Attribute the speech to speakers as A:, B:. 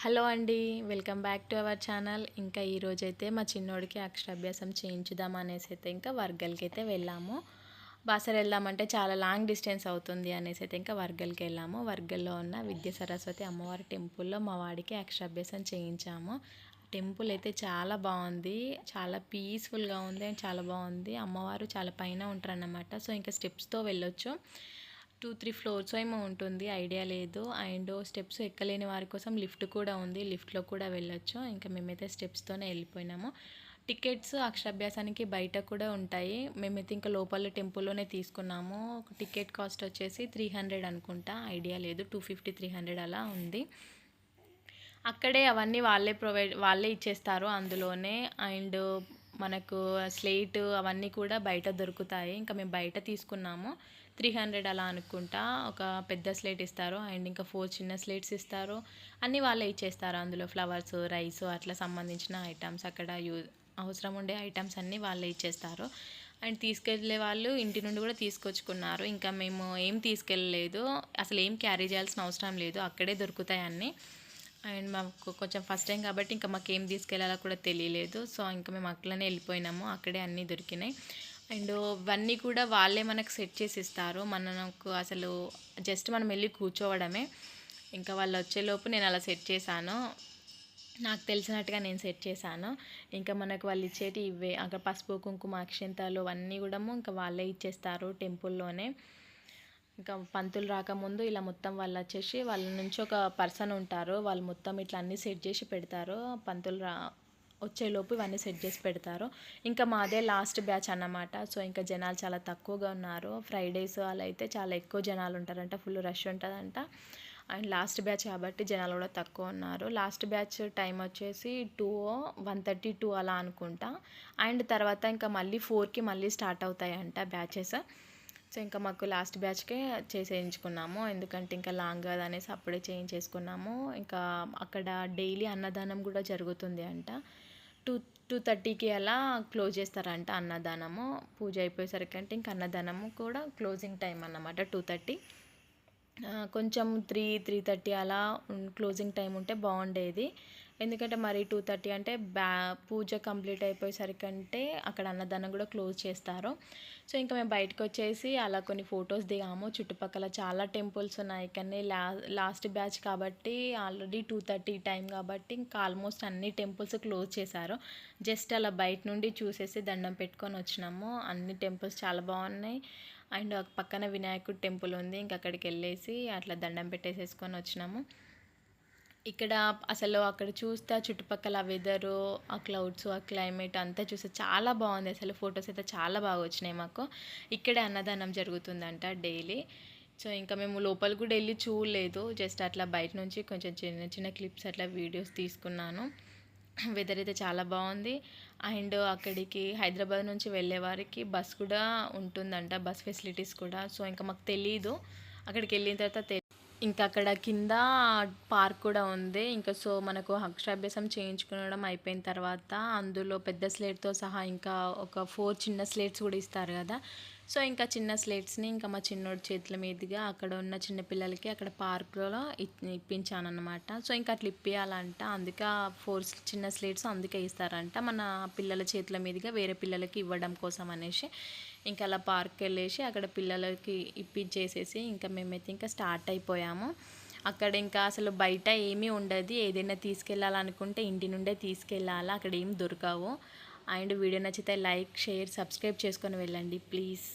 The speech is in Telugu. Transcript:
A: హలో అండి, welcome back to our channel. ఇంకా ఈరోజైతే మా చిన్నోడికి అక్షరాభ్యాసం చేయించుదాం అనేసి అయితే ఇంకా వర్గల్కి అయితే వెళ్ళాము. బాసర వెళ్దామంటే చాలా లాంగ్ డిస్టెన్స్ అవుతుంది అనేసి అయితే ఇంకా వర్గల్కి వెళ్ళాము. వర్గల్లో ఉన్న విద్య సరస్వతి అమ్మవారి టెంపుల్లో మా వాడికి అక్షరాభ్యాసం చేయించాము. టెంపుల్ అయితే చాలా బాగుంది, చాలా పీస్ఫుల్గా ఉంది అండ్ చాలా బాగుంది. అమ్మవారు చాలా పైన ఉంటారన్నమాట. సో ఇంకా స్టెప్స్తో వెళ్ళొచ్చు. 2-3 ఫ్లోర్స్ ఏమో ఉంటుంది, ఐడియా లేదు. అండ్ స్టెప్స్ ఎక్కలేని వారి కోసం లిఫ్ట్ కూడా ఉంది, లిఫ్ట్లో కూడా వెళ్ళొచ్చు. ఇంకా మేమైతే స్టెప్స్తోనే వెళ్ళిపోయినాము. టికెట్స్ అక్షరాభ్యాసానికి బయట కూడా ఉంటాయి. మేమైతే ఇంకా లోపల టెంపుల్లోనే తీసుకున్నాము. టికెట్ కాస్ట్ వచ్చేసి 300 అనుకుంటా, ఐడియా లేదు, 250-300 అలా ఉంది. అక్కడే అవన్నీ వాళ్ళే ఇచ్చేస్తారు అందులోనే. అండ్ మనకు స్లేట్ అవన్నీ కూడా బయట దొరుకుతాయి. ఇంకా మేము బయట తీసుకున్నాము. 300 అలా అనుకుంటా. ఒక పెద్ద స్లేట్ ఇస్తారు అండ్ ఇంకా 4 చిన్న స్లేట్స్ ఇస్తారు. అన్నీ వాళ్ళే ఇచ్చేస్తారు. అందులో ఫ్లవర్స్, రైస్ అట్లా సంబంధించిన ఐటమ్స్, అక్కడ అవసరం ఉండే ఐటమ్స్ అన్నీ వాళ్ళే ఇచ్చేస్తారు. అండ్ తీసుకెళ్ళే వాళ్ళు ఇంటి నుండి కూడా తీసుకొచ్చుకున్నారు. ఇంకా మేము ఏం తీసుకెళ్ళలేదు, అసలు ఏం క్యారీ చేయాల్సిన అవసరం లేదు, అక్కడే దొరుకుతాయి అన్నీ. అండ్ మాకు కొంచెం ఫస్ట్ టైం కాబట్టి ఇంకా మాకు ఏం తీసుకెళ్ళాలో కూడా తెలియలేదు. సో ఇంకా మేము అట్లనే వెళ్ళిపోయినాము, అక్కడే అన్నీ దొరికినాయి. అండ్ ఇవన్నీ కూడా వాళ్ళే మనకు సెట్ చేసి ఇస్తారు. మనకు అసలు జస్ట్ మనం వెళ్ళి కూర్చోవడమే. ఇంకా వాళ్ళు వచ్చేలోపు నేను అలా సెట్ చేశాను, నాకు తెలిసినట్టుగా నేను సెట్ చేశాను. ఇంకా మనకు వాళ్ళు ఇచ్చేటి ఇవే, అక్కడ పసుపు కుంకుమ అక్షంతాలు అన్నీ కూడా ఇంకా వాళ్ళే ఇచ్చేస్తారు టెంపుల్లోనే. ఇంకా పంతులు రాకముందు ఇలా మొత్తం వాళ్ళు వచ్చేసి వాళ్ళ నుంచి ఒక పర్సన్ ఉంటారు, వాళ్ళు మొత్తం ఇట్లా అన్నీ సెట్ చేసి పెడతారు. పంతులు వచ్చేలోపు ఇవన్నీ సెట్ చేసి పెడతారు. ఇంకా మాదే లాస్ట్ బ్యాచ్ అన్నమాట. సో ఇంకా జనాలు చాలా తక్కువగా ఉన్నారు. ఫ్రైడేస్ అలా అయితే చాలా ఎక్కువ జనాలు ఉంటారంట, ఫుల్ రష్ ఉంటుందంట. అండ్ లాస్ట్ బ్యాచ్ కాబట్టి జనాలు కూడా తక్కువ ఉన్నారు. లాస్ట్ బ్యాచ్ టైం వచ్చేసి 1:30 అలా అనుకుంటా. అండ్ తర్వాత ఇంకా మళ్ళీ 4కి మళ్ళీ స్టార్ట్ అవుతాయంట బ్యాచెస్. సో ఇంకా మాకు లాస్ట్ బ్యాచ్కే చేయించుకున్నాము, ఎందుకంటే ఇంకా లాంగ్ కదా అనేసి అప్పుడే చేయించేసుకున్నాము. ఇంకా అక్కడ డైలీ అన్నదానం కూడా జరుగుతుంది అంట. 2:30కి అలా క్లోజ్ చేస్తారంట అన్నదానము. పూజ అయిపోయేసరికి అంటే ఇంకా అన్నదానము కూడా క్లోజింగ్ టైం అన్నమాట 2:30. కొంచెం 3-3:30 అలా క్లోజింగ్ టైం ఉంటే బాగుండేది. ఎందుకంటే మరి 2:30 అంటే పూజ కంప్లీట్ అయిపోయేసరికి అంటే అక్కడ అన్నదానం కూడా క్లోజ్ చేస్తారు. సో ఇంకా మేము బయటకు వచ్చేసి అలా కొన్ని ఫొటోస్ దిగాము. చుట్టుపక్కల చాలా టెంపుల్స్ ఉన్నాయి, కానీ లాస్ట్ బ్యాచ్ కాబట్టి ఆల్రెడీ 2:30 టైం కాబట్టి ఇంకా ఆల్మోస్ట్ అన్ని టెంపుల్స్ క్లోజ్ చేశారు. జస్ట్ అలా బయట నుండి చూసేసి దండం పెట్టుకొని వచ్చినాము. అన్ని టెంపుల్స్ చాలా బాగున్నాయి. అండ్ పక్కన వినాయకుడి టెంపుల్ ఉంది, ఇంకా అక్కడికి వెళ్ళేసి అట్లా దండం పెట్టేసేసుకొని వచ్చినాము. ఇక్కడ అసలు అక్కడ చూస్తే చుట్టుపక్కల వెదరు, ఆ క్లౌడ్స్, ఆ క్లైమేట్ అంతా చూస్తే చాలా బాగుంది. అసలు ఫొటోస్ అయితే చాలా బాగా వచ్చినాయి మాకు. ఇక్కడే అన్నదానం జరుగుతుందంట డైలీ. సో ఇంకా మేము లోపల కూడా వెళ్ళి చూడలేదు, జస్ట్ అట్లా బయట నుంచి కొంచెం చిన్న చిన్న క్లిప్స్ అట్లా వీడియోస్ తీసుకున్నాను. వెదర్ అయితే చాలా బాగుంది. అండ్ అక్కడికి హైదరాబాద్ నుంచి వెళ్ళే వారికి బస్ కూడా ఉంటుందంట, బస్ ఫెసిలిటీస్ కూడా. సో ఇంకా మాకు తెలీదు, అక్కడికి వెళ్ళిన తర్వాత ఇంకా అక్కడ కింద పార్క్ కూడా ఉంది. ఇంకా సో మనకు అక్షరాభ్యాసం చేయించుకోవడం అయిపోయిన తర్వాత అందులో పెద్ద స్లేట్తో సహా ఇంకా ఒక 4 చిన్న స్లేట్స్ కూడా ఇస్తారు కదా. సో ఇంకా చిన్న స్లేట్స్ని ఇంకా మా చిన్నోడి చేతుల మీదుగా అక్కడ ఉన్న చిన్న పిల్లలకి అక్కడ పార్క్లో ఇప్పించాను అనమాట. సో ఇంకా అట్లా ఇప్పించాలంట, అందుకే 4 చిన్న స్లేట్స్ అందుకే ఇస్తారంట, మన పిల్లల చేతుల మీదుగా వేరే పిల్లలకి ఇవ్వడం కోసం అనేసి. ఇంకా అలా పార్క్కి వెళ్ళేసి అక్కడ పిల్లలకి ఇప్పించేసేసి ఇంకా మేమైతే ఇంకా స్టార్ట్ అయిపోయాము. అక్కడ ఇంకా అసలు బయట ఏమీ ఉండదు, ఏదైనా తీసుకెళ్ళాలనుకుంటే ఇంటి నుండే తీసుకెళ్ళాలా, అక్కడ ఏం దొరకవు. అండ్ వీడియో నచ్చితే లైక్, షేర్, సబ్స్క్రైబ్ చేసుకొని వెళ్ళండి ప్లీజ్.